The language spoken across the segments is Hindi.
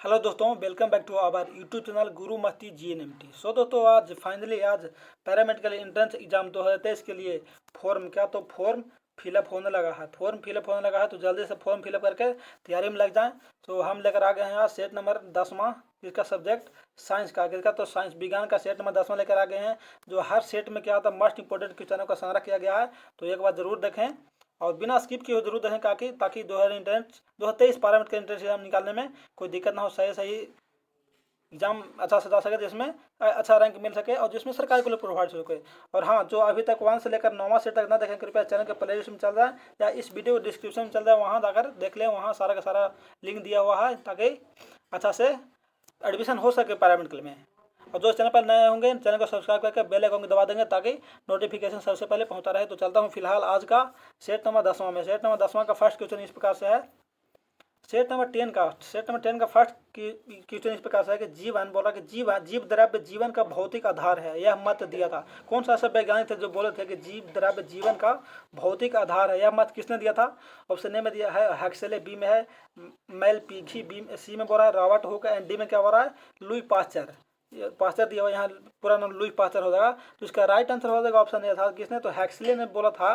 हेलो दोस्तों, welcome back to our YouTube channel Guru Masti GNMT। दोस्तों आज फाइनली पैरामेडिकल एंट्रेंस एग्जाम 2023 के लिए फॉर्म फिलअप होने लगा है। तो जल्दी से फॉर्म फिलअप करके तैयारी में लग जाएं। तो हम लेकर आ गए हैं आज सेट नंबर 10वां, जिसका सब्जेक्ट साइंस का तो साइंस विज्ञान का सेट नंबर 10वां लेकर आ गए हैं। जो हर सेट में क्या होता है, मोस्ट इंपोर्टेंट क्वेश्चनों का संग्रह किया गया है। तो एक बार जरूर देखें और बिना स्किप किए जरूर देखें ताकि 2023 पैरामेडिकल एंट्रेंस एग्जाम निकालने में कोई दिक्कत ना हो, सही एग्जाम अच्छा से जा सके, जिसमें अच्छा रैंक मिल सके और जिसमें सरकार को लोग प्रोवाइड हो सके। और हाँ, जो अभी तक 1 से लेकर 9वां सेट तक ना देखें, कृपया चैनल के प्ले लिस्ट में चल रहा है या इस वीडियो डिस्क्रिप्शन में चल रहा है, वहाँ जाकर देख लें। वहाँ सारा का सारा लिंक दिया हुआ है ताकि अच्छा से एडमिशन हो सके पैरामेडिकल में। और जो चैनल पर नए होंगे चैनल को सब्सक्राइब करके बेल आइकन दबा देंगे ताकि नोटिफिकेशन सबसे पहले पहुंचता रहे। तो चलता हूं फिलहाल आज का सेट नंबर 10वां में। सेट नंबर 10वां का फर्स्ट क्वेश्चन इस प्रकार से है। सेट नंबर 10 का फर्स्ट क्वेश्चन इस प्रकार से है कि जीवन बोला कि जीव द्रव्य जीवन का भौतिक आधार है। यह मत दिया था। कौन सा ऐसा वैज्ञानिक थे जो बोले थे कि जीव द्रव्य जीवन का भौतिक आधार है? यह मत किसने दिया था? ऑप्शन ए में दिया है हैक्सेले, बी में है मेल पीघी, बी सी में बोल रहा है रॉबर्ट हुक एंड डी में क्या बोल रहा है लुई पास्चर। पास्चर दिया हुआ, यहाँ पूरा नाम लुई पास्चर हो जाएगा। तो इसका राइट आंसर हो जाएगा ऑप्शन ए था। किसने? तो हैक्सले ने बोला था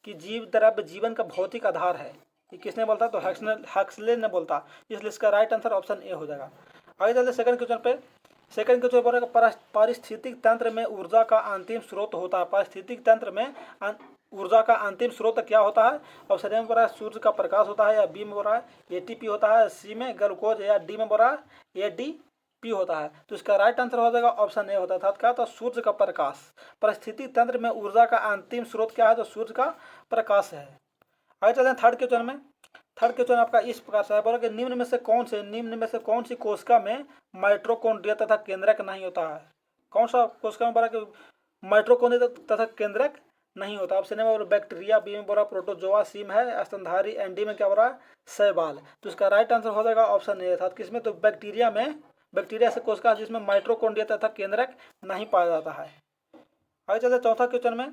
कि जीव द्रव्य जीवन का भौतिक आधार है। ये किसने बोलता? तो हैक्सले ने बोलता। इसलिए इसका राइट आंसर ऑप्शन ए हो जाएगा। आगे चलते सेकंड क्वेश्चन पे। सेकंड क्वेश्चन बोल रहा है पारिस्थितिक तंत्र में ऊर्जा का अंतिम स्रोत होता है। पारिस्थितिक तंत्र में ऊर्जा का अंतिम स्रोत क्या होता है? ऑप्शन ए में बोल रहा है सूर्य का प्रकाश होता है, या बी में बोल रहा है ATP होता है, सी में ग्लूकोज, या डी में बोल रहा है ADP होता है। तो इसका राइट आंसर हो जाएगा ऑप्शन ए होता था। क्या? तो सूर्य का प्रकाश। परिस्थितिक तंत्र में ऊर्जा का अंतिम स्रोत क्या है? तो सूर्य का प्रकाश है। आगे चलते हैं थर्ड क्वेश्चन में। थर्ड क्वेश्चन आपका इस प्रकार से है। बोला कि निम्न में से कौन सी कोशिका में माइटोकॉन्ड्रिया तथा केंद्रक नहीं होता है? कौन सा कोशिका में बोला कि माइटोकॉन्ड्रिया तथा केंद्रक नहीं होता? ऑप्शन ए में बैक्टीरिया, बी में बोला प्रोटोजोआ, सी में है स्तनधारी एंड डी में क्या बोला शैवाल। तो इसका राइट आंसर हो जाएगा ऑप्शन ए था। किसमें? तो बैक्टीरिया से कोशिका जिसमें माइटोकॉन्ड्रिया तथा केंद्रक नहीं पाया जाता है। आगे चलते चौथा क्वेश्चन में।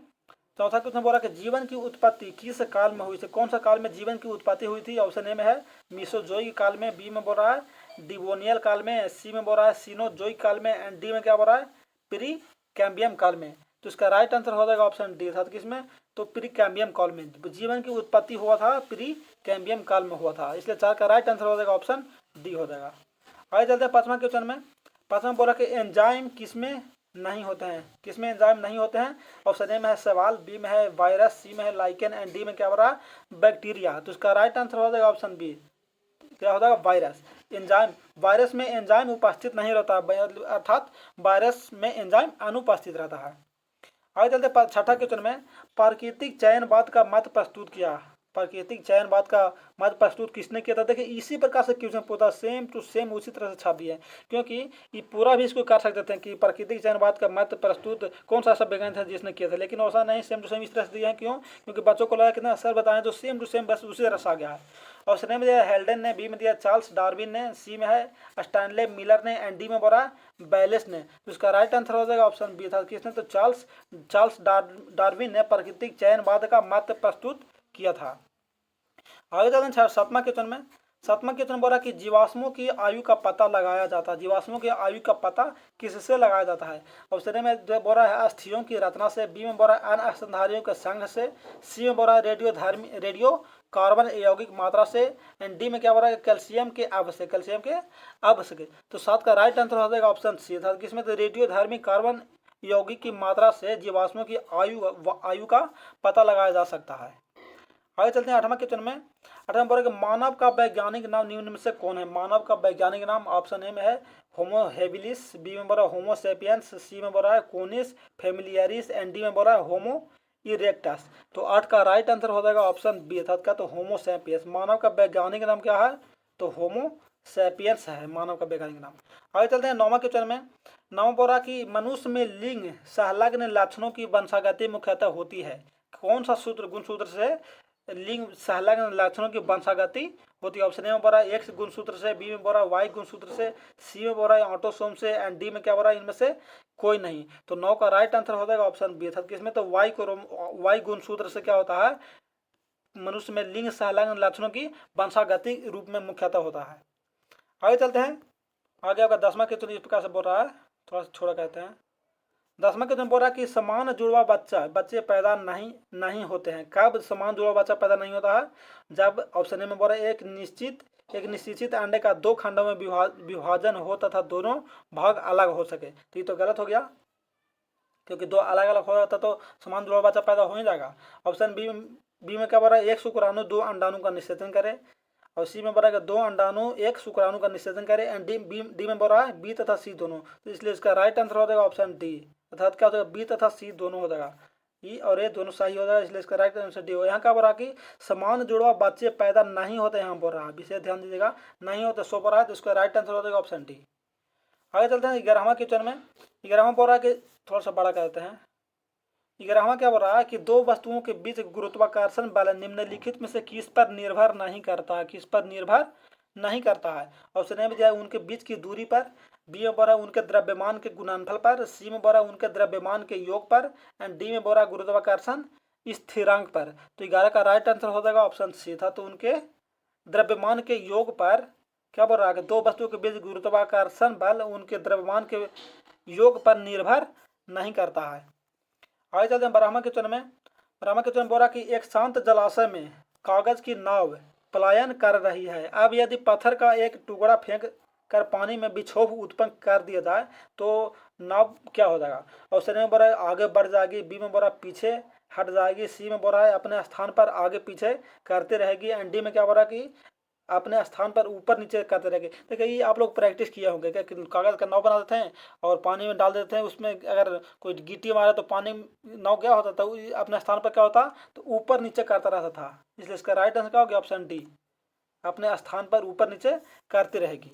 चौथा क्वेश्चन बोला कि जीवन की उत्पत्ति किस काल में हुई थी? कौन सा काल में जीवन की उत्पत्ति हुई थी? ऑप्शन ए में है मीसोजोइक काल में, बी में बोल रहा है डिवोनियल काल में, सी में बोल रहा है सीनोजोइक काल में एंड डी में क्या बोल रहा है प्री कैम्बियम काल में। तो इसका राइट आंसर हो जाएगा ऑप्शन डी था। किसमें? तो प्री कैम्बियम काल में जीवन की उत्पत्ति हुआ था, प्री कैम्बियम काल में हुआ था। इसलिए 4 का राइट आंसर हो जाएगा ऑप्शन डी हो जाएगा। आगे चलते हैं पांचवा क्वेश्चन में। पांचवा बोला कि एंजाइम किसमें नहीं होते हैं? किसमें एंजाइम नहीं होते हैं? ऑप्शन ए में है सवाल, बी में है वायरस, सी में है लाइकेन एंड डी में क्या हो रहा है बैक्टीरिया। तो इसका राइट आंसर हो जाएगा ऑप्शन बी, क्या हो जाएगा वायरस। एंजाइम, वायरस में एंजाइम उपस्थित नहीं रहता, अर्थात वायरस में एंजाइम अनुपस्थित रहता है। आगे चलते छठा क्वेश्चन में। प्राकृतिक चयनवाद का मत प्रस्तुत किया। प्राकृतिक चयनवाद का मत प्रस्तुत किसने किया था? देखिए इसी प्रकार से क्वेश्चन पूछा, सेम टू सेम उसी तरह से छापी है, क्योंकि ये पूरा भी इसको कर सकते थे कि प्राकृतिक चयनवाद का मत प्रस्तुत कौन सा वैज्ञानिक था जिसने किया था, लेकिन ऐसा नहीं, सेम टू सेम इस तरह से दिया है। क्यों? क्योंकि बच्चों को लगा कि ना सर बताएं तो सेम टू सेम बस उसी तरह से आ गया है। ऑप्शन ए में दिया हेल्डन ने, बी में दिया चार्ल्स डार्विन ने, सी में है स्टैनले मिलर ने एंड डी में बोला बैलेस ने। तो इसका राइट आंसर हो जाएगा ऑप्शन बी था। किसने? तो चार्ल्स डार्विन ने प्राकृतिक चयनवाद का मत प्रस्तुत किया था। आगे चलते हैं सातवां क्वेश्चन में। सातवां क्वेश्चन बोला कि जीवाश्मों की आयु का पता लगाया जाता है। जीवाश्मों की आयु का पता किससे लगाया जाता है? ऑप्शन ए में बोल रहा है अस्थियों की रचना से, बी में बोल रहा है अन्य स्तनधारियों के संघ से, सी में बोल रहा है रेडियो कार्बन यौगिक मात्रा से एंड डी में क्या बोल रहा है कैल्शियम के आवश्यक। तो 7 का राइट आंसर हो जाएगा ऑप्शन सी था। किसमें? तो रेडियो धार्मिक कार्बन यौगिक की मात्रा से जीवाश्मों की आयु का पता लगाया जा सकता है। आगे चलते हैं 8वां क्वेश्चन में। 8वां बोल रहा है मानव का वैज्ञानिक नाम निम्न में से कौन है? मानव का वैज्ञानिक नाम ऑप्शन ए में है होमो हेबिलिस, बी में बोल रहा है होमो सेपियंस, सी में बोल रहा है कोनिस फेमिलियरिस एंड डी में बोल रहा है होमो इरेक्टस। तो 8 का राइट आंसर हो जाएगा ऑप्शन बी था। क्या? तो होमो सेपियंस। मानव का वैज्ञानिक नाम क्या है? तो होमो सेपियंस है मानव का वैज्ञानिक नाम। आगे चलते हैं 9वां क्वेश्चन में। 9वां बोल रहा कि मनुष्य में लिंग संलग्न लक्षणों की वंशागति मुख्यतः होती है। कौन सा गुणसूत्र से लिंग संलग्न लक्षणों की वंशागति होती है? ऑप्शन ए में बोल रहा है एक्स गुणसूत्र से, बी में बोल रहा है वाई गुणसूत्र से, सी में बोल रहा है ऑटोसोम से एंड डी में क्या बोल रहा है इनमें से कोई नहीं। तो 9 का राइट आंसर हो जाएगा ऑप्शन बी था। किसमें? तो वाई गुणसूत्र से क्या होता है मनुष्य में लिंग संलग्न लक्षणों की वंशागति रूप में मुख्यतः होता है। आगे चलते हैं आगे आपका 10वां क्वेश्चन इस प्रकार से बोल रहा है, थोड़ा सा छोड़ा कहते हैं। 10वां क्वेश्चन बोल रहा है कि समान जुड़वा बच्चे पैदा नहीं होते हैं। कब समान जुड़वा बच्चा पैदा नहीं होता है? जब ऑप्शन ए में बोल रहा है एक निश्चित अंडे का 2 खंडों में विभाजन हो तथा दोनों भाग अलग हो सके। तो ये तो गलत हो गया, क्योंकि 2 अलग अलग हो जाता तो समान जुड़वा बच्चा पैदा हो ही जाएगा। ऑप्शन बी में क्या बोल रहा है? 1 शुक्राणु 2 अंडाणु का निषेचन करे। और सी में बोल रहा है कि 2 अंडाणु 1 शुक्राणु का निषेचन करे। एंड डी में बोल रहा है बी तथा सी दोनों। तो इसलिए इसका राइट आंसर हो जाएगा ऑप्शन डी, अर्थात क्या हो जाएगा? बी तथा सी दोनों हो जाएगा। ई और ए दोनों सही हो जाएगा, इसलिए इसका राइट आंसर डी हो। यहाँ क्या बोल रहा है कि समान जुड़वा बच्चे पैदा नहीं होते, यहाँ बोल रहा है, विशेष ध्यान दीजिएगा, नहीं होते सो बोल रहा है, तो इसका राइट आंसर हो जाएगा ऑप्शन डी। आगे चलते हैं 11वां क्वेश्चन में। 11वां बोल रहा है कि थोड़ा सा बड़ा करते हैं। 11वां क्या बोल रहा है कि 2 वस्तुओं के बीच गुरुत्वाकर्षण बल निम्नलिखित में से किस पर निर्भर नहीं करता है? किस पर निर्भर नहीं करता है? ऑप्शन ए में दिया उनके बीच की दूरी पर, बी में बोल रहा है उनके द्रव्यमान के गुणनफल पर, सी में बोल रहा है उनके द्रव्यमान के योग पर, एंड डी में बोल रहा है गुरुत्वाकर्षण स्थिरांक पर। तो 11 का राइट आंसर हो जाएगा ऑप्शन सी था, तो उनके द्रव्यमान के योग पर क्या बोल रहा है कि 2 वस्तुओं के बीच गुरुत्वाकर्षण बल उनके द्रव्यमान के योग पर निर्भर नहीं करता है। आगे चलते हैं 12वां क्वेश्चन में। 12वां क्वेश्चन बोल रहा कि एक शांत जलाशय में कागज की नाव पलायन कर रही है। अब यदि पत्थर का एक टुकड़ा फेंक कर पानी में विक्षोभ उत्पन्न कर दिया जाए तो नाव क्या हो जाएगा? ऑप्शन में बोल रहा है आगे बढ़ जाएगी, बी में बोल रहा है पीछे हट जाएगी, सी में बोल रहा है अपने स्थान पर आगे पीछे करते रहेगी, एंड डी में क्या बोल रहा है कि अपने स्थान पर ऊपर नीचे करते रहेंगे। देखिए ये आप लोग प्रैक्टिस किए होंगे क्या, कागज का नाव बना देते हैं और पानी में डाल देते हैं, उसमें अगर कोई गिट्टी मारे तो पानी नाव क्या होता था, अपने स्थान पर क्या होता तो ऊपर नीचे करता रहता था। इसलिए इसका राइट आंसर क्या हो गया? ऑप्शन डी, अपने स्थान पर ऊपर नीचे करती रहेगी।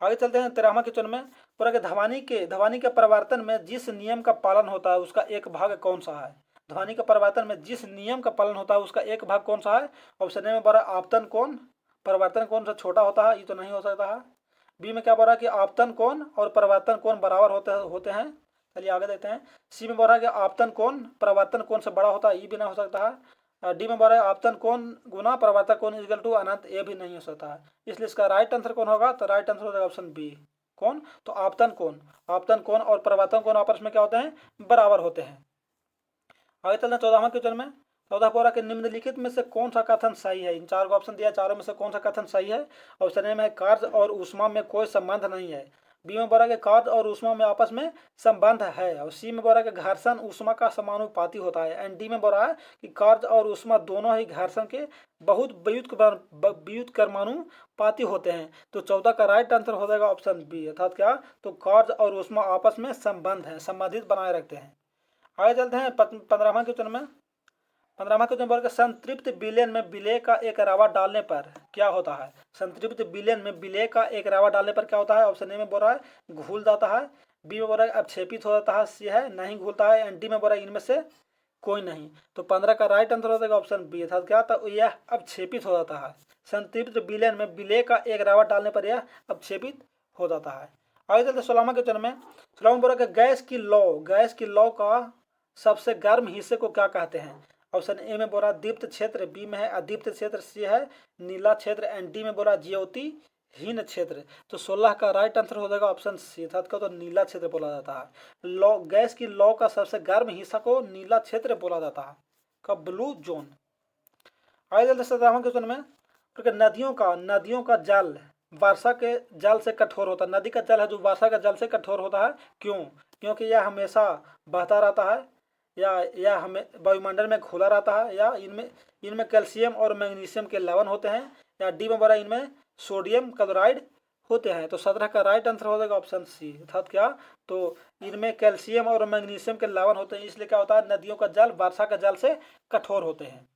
आगे चलते हैं 13वां क्वेश्चन में। पूरा के ध्वनि के परिवर्तन में जिस नियम का पालन होता है उसका एक भाग कौन सा है? ध्वनि के परिवर्तन में जिस नियम का पालन होता है उसका एक भाग कौन सा है? ऑप्शन ए में बोला आपतन कोण परिवर्तन कोण से छोटा होता है, ये तो नहीं हो सकता है। बी में क्या बोल रहा है कि आपतन कोण और परिवर्तन कोण बराबर होते हैं। चलिए आगे देखते हैं। सी में बोल रहा है कि आपतन कोण परिवर्तन कोण से बड़ा होता है, ये भी नहीं हो सकता है। डी में बोल रहा है आपतन कोण गुना परिवर्तन कोण इक्वल टू अनंत, ये भी नहीं हो सकता है। इसलिए इसका राइट आंसर कौन होगा? तो राइट आंसर हो जाएगा ऑप्शन बी, कौन? तो आपतन कोण और परिवर्तन कोण आपस में क्या होते हैं? बराबर होते हैं। आगे चलते हैं 14वां क्वेश्चन में। 14 बोला कि निम्नलिखित में से कौन सा कथन सही है? इन 4 को ऑप्शन दिया, चारों में से कौन सा कथन सही है? ऑप्शन ए में कार्य और ऊष्मा में कोई संबंध नहीं है, बी में बोला कि कार्य और ऊष्मा में आपस में संबंध है, और सी में बोला कि घर्षण ऊष्मा का समानुपाती होता है, एंड डी में बोला है कि कार्य और ऊष्मा दोनों ही घर्षण के बहुत व्युत्क्रमानुपाती होते हैं। तो 14 का राइट आंसर हो जाएगा ऑप्शन बी, अर्थात क्या? तो कार्य और ऊष्मा आपस में संबंध है, संबंधित बनाए रखते हैं। आगे चलते हैं 15वां क्वेश्चन में। 15वां क्वेश्चन बोल के संतृप्त विलयन में विलेय का एक रावा डालने पर क्या होता है? संतृप्त विलयन में विलेय का एक रावा डालने पर क्या होता है? ऑप्शन ए में बोल रहा है घुल जाता है, बी में बोल रहा है अवक्षेपित हो जाता है, सी है नहीं घुलता है, एंड डी में बोल रहा है इनमें से कोई नहीं। तो 15 का राइट आंसर हो जाएगा ऑप्शन बी, अर्थात क्या? तो यह अवक्षेपित हो जाता है। संतृप्त विलयन में विलेय का एक रावा डालने पर यह अवक्षेपित हो जाता है। आगे चलते 16वां क्वेश्चन में। 16वां बोल रहा है गैस की लौ का सबसे गर्म हिस्से को क्या कहते हैं? ऑप्शन ए में बोला दीप्त क्षेत्र, बी में है अदीप्त क्षेत्र, सी है नीला क्षेत्र, एंड डी में बोला ज्योतिहीन क्षेत्र। तो 16 का राइट आंसर हो जाएगा ऑप्शन सी, अर्थात का तो नीला क्षेत्र बोला जाता है। लौ गैस की लौ का सबसे गर्म हिस्सा को नीला क्षेत्र बोला जाता है, का ब्लू जोन। आगे चलते 17वां क्वेश्चन में। क्योंकि नदियों का जल वर्षा के जल से कठोर होता है। नदी का जल है जो वर्षा के जल से कठोर होता है, क्यों? क्योंकि यह हमेशा बहता रहता है, या हमें वायुमंडल में घुला रहता है, या इनमें कैल्शियम और मैग्नीशियम के लवण होते हैं, या डी में बोला इनमें सोडियम क्लोराइड होते हैं। तो 17 का राइट आंसर हो जाएगा ऑप्शन सी, अर्थात क्या? तो इनमें कैल्शियम और मैग्नीशियम के लवण होते हैं, इसलिए क्या होता है? नदियों का जल वर्षा का जल से कठोर होते हैं।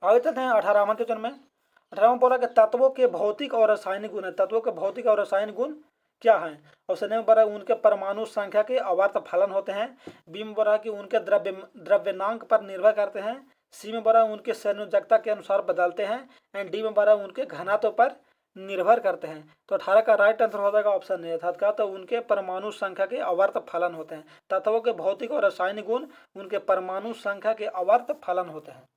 आगे चलते हैं 18वां क्वेश्चन में। 18वां बोला कि तत्वों के भौतिक और रासायनिक गुण है। तत्वों के भौतिक और रासायनिक गुण क्या है? ऑप्शन ए में बोला उनके परमाणु संख्या के आवर्त फलन होते हैं, बी में बोला कि उनके द्रव्यनांक पर निर्भर करते हैं, सी में बोला उनके संयोजकता के अनुसार बदलते हैं, एंड डी में बोला उनके घनत्व पर निर्भर करते हैं। तो 18 का राइट आंसर हो जाएगा ऑप्शन ए, अर्थात क्या? तो उनके परमाणु संख्या के आवर्त फलन होते हैं। तत्वों के भौतिक और रासायनिक गुण उनके परमाणु संख्या के आवर्त फलन होते हैं।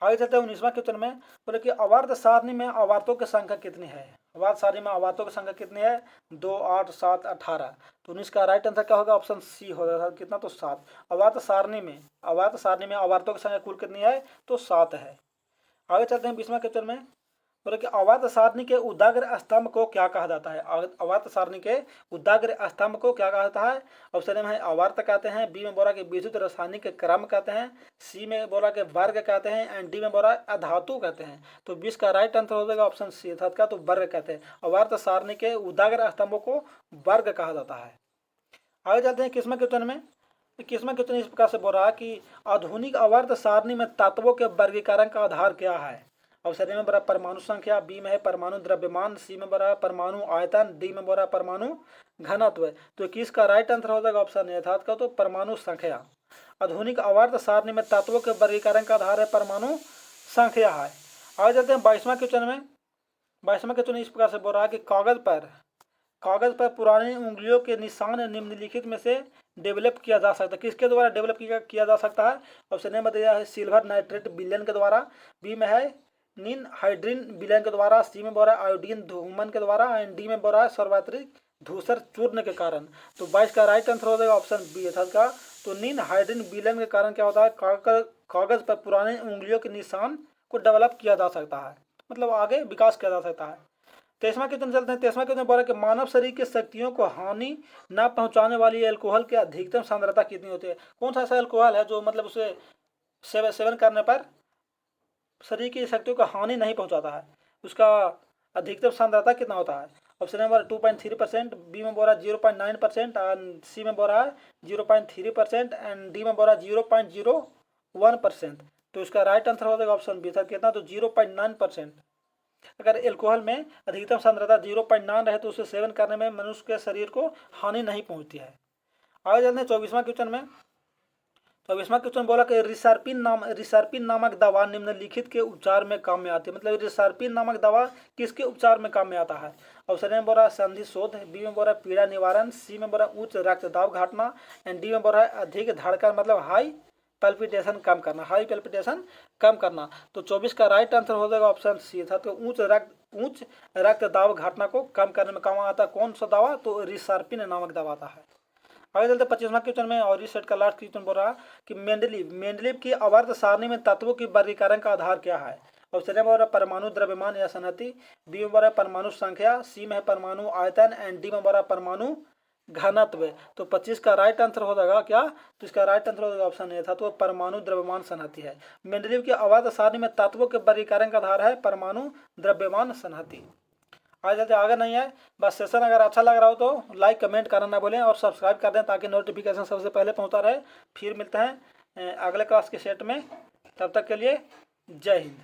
आगे चलते हैं 19वां क्वेश्चन में। बोले कि आवर्त सारणी में आवर्तों की संख्या कितनी है? अवात सारणी में अवातों की संख्या कितनी है? 2, 8, 7, 18। तो 19 का राइट आंसर क्या होगा? ऑप्शन सी होगा। कितना? तो 7। अवात सारणी में अवातों की संख्या कुल कितनी है? तो 7 है। आगे चलते हैं 20वां क्वेश्चन में। बोले कि अवात सारणी के उदाग्र स्तंभ को क्या कहा जाता है? अवात सारणी के उदाग्र स्तंभ को क्या कहा जाता है? ऑप्शन में है आवर्त कहते हैं, बी में बोला कि विद्युत रासायनिक क्रम कहते हैं, सी में बोला कि वर्ग कहते हैं, एंड डी में बोला अधातु कहते हैं। तो 20 का राइट आंसर हो जाएगा ऑप्शन सी अर्थात का तो वर्ग कहते हैं। अवात सारणी के उदाग्र स्तंभों को वर्ग कहा जाता है। आगे चलते हैं 21वां क्वेश्चन में। 21वां क्वेश्चन इस प्रकार से बोल रहा है कि आधुनिक आवर्त सारणी में तत्वों के वर्गीकरण का आधार क्या है? ऑप्शन ए में बोला परमाणु संख्या, बी में है परमाणु द्रव्यमान, सी में बोला परमाणु आयतन, डी में बोला परमाणु घनत्व। तो 21 का राइट आंसर हो जाएगा ऑप्शन ए अर्थात का तो परमाणु संख्या। आधुनिक आवर्त सारणी में तत्वों के वर्गीकरण का आधार है परमाणु संख्या है। आगे चलते हैं 22वां क्वेश्चन में। 22वां क्वेश्चन इस प्रकार से बोल रहा है कि कागज पर पुरानी उंगलियों के निशान निम्नलिखित में से डेवलप किया जा सकता है। किसके द्वारा डेवलप किया जा सकता है? ऑप्शन ए में दिया है सिल्वर नाइट्रेट विलयन के द्वारा, बी में है नीन हाइड्रीन विलयन के द्वारा, सी में बोल रहा है आयोडीन धूमन के द्वारा, एंड डी में बोल रहा है सर्वात्रिक धूसर चूर्ण के कारण। तो 22 का राइट आंसर हो जाएगा ऑप्शन बी अर्थात का तो नीन हाइड्रीन विलयन के कारण क्या होता है? कागज पर पुराने उंगलियों के निशान को डेवलप किया जा सकता है, मतलब आगे विकास किया जा सकता है। 23वां क्वेश्चन चलते हैं। 23वां क्वेश्चन बोला कि मानव शरीर की शक्तियों को हानि न पहुंचाने वाली अल्कोहल की अधिकतम सांद्रता कितनी होती है? कौन सा ऐसा अल्कोहल है जो मतलब उसे सेवन करने पर शरीर की शक्तियों को हानि नहीं पहुंचाता है? उसका अधिकतम सांद्रता कितना होता है? ऑप्शन नंबर 2.3%, बी में बोला 0.9%, एंड सी में बोला 0.3%, एंड डी में बोला 0.01%। तो इसका राइट आंसर हो जाएगा ऑप्शन बी था कितना? तो 0.9%। अगर एल्कोहल में अधिकतम सांद्रता 0.9 रहे तो उसे सेवन करने में मनुष्य के शरीर को हानि नहीं पहुंचती है। आगे चलते हैं 24वां क्वेश्चन में। 24वां क्वेश्चन बोला कि रिसर्पिन नामक दवा निम्नलिखित के उपचार में काम में आती है। मतलब रिसर्पिन नामक दवा किसके उपचार में काम में आता है? ऑप्शन में बोला संधि शोध, बी में बोला पीड़ा निवारण, सी में बोला उच्च रक्तदाब घटना, एंड डी में बोला अधिक धड़कन मतलब हाई पैल्पिटेशन कम करना। तो 24 का राइट आंसर हो जाएगा ऑप्शन सी था तो उच्च रक्तदाब घटना को कम करने में काम आता है। कौन सा दवा? तो रिसर्पिन नामक दवा आता है। आगे चलते 25वां क्वेश्चन में और इस सेट का लास्ट क्वेश्चन बोल रहा है कि मेंडलीव की आवर्त सारणी में तत्वों की वर्गीकरण का आधार क्या है? ऑप्शन में बोल रहा परमाणु द्रव्यमान या संहति, बी में बोल रहा परमाणु संख्या, सी में है परमाणु आयतन, एंड डी में बोल रहा परमाणु घनत्व। तो 25 का राइट आंसर हो जाएगा क्या? तो इसका राइट आंसर हो जाएगा ऑप्शन ए था तो परमाणु द्रव्यमान संहति है। मेंडलीव की आवर्त सारणी में तत्वों के वर्गीकरण का आधार है परमाणु द्रव्यमान संहति। आज जाते आगे नहीं है। बस सेशन अगर अच्छा लग रहा हो तो लाइक कमेंट करना ना भूलें और सब्सक्राइब कर दें ताकि नोटिफिकेशन सबसे पहले पहुंचता रहे। फिर मिलते हैं अगले क्लास के सेट में, तब तक के लिए जय हिंद।